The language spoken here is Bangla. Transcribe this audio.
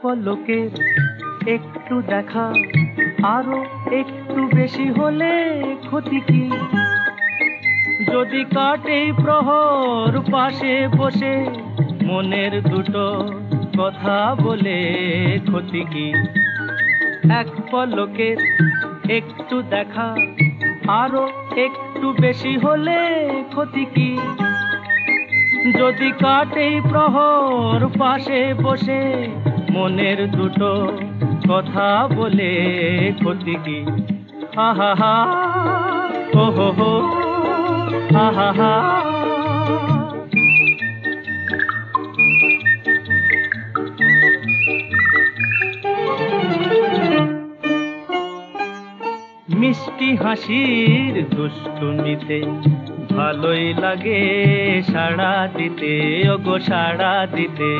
পলকের একটু দেখা আরো একটু বেশি হলে ক্ষতি কি? যদি কাটে প্রহর পাশে বসে মনের দুটো কথা বলে ক্ষতি কি? এক পলকের একটু দেখা আরো একটু বেশি হলে ক্ষতি কি? যদি কাটে প্রহর পাশে বসে মনের দুটো কথা বলে ক্ষতি কি? আহা হা ও হো হো আহা হা। মিষ্টি হাসির দুষ্টুমিতে ভালোই লাগে সাড়া দিতে, ওগো সাড়া দিতে।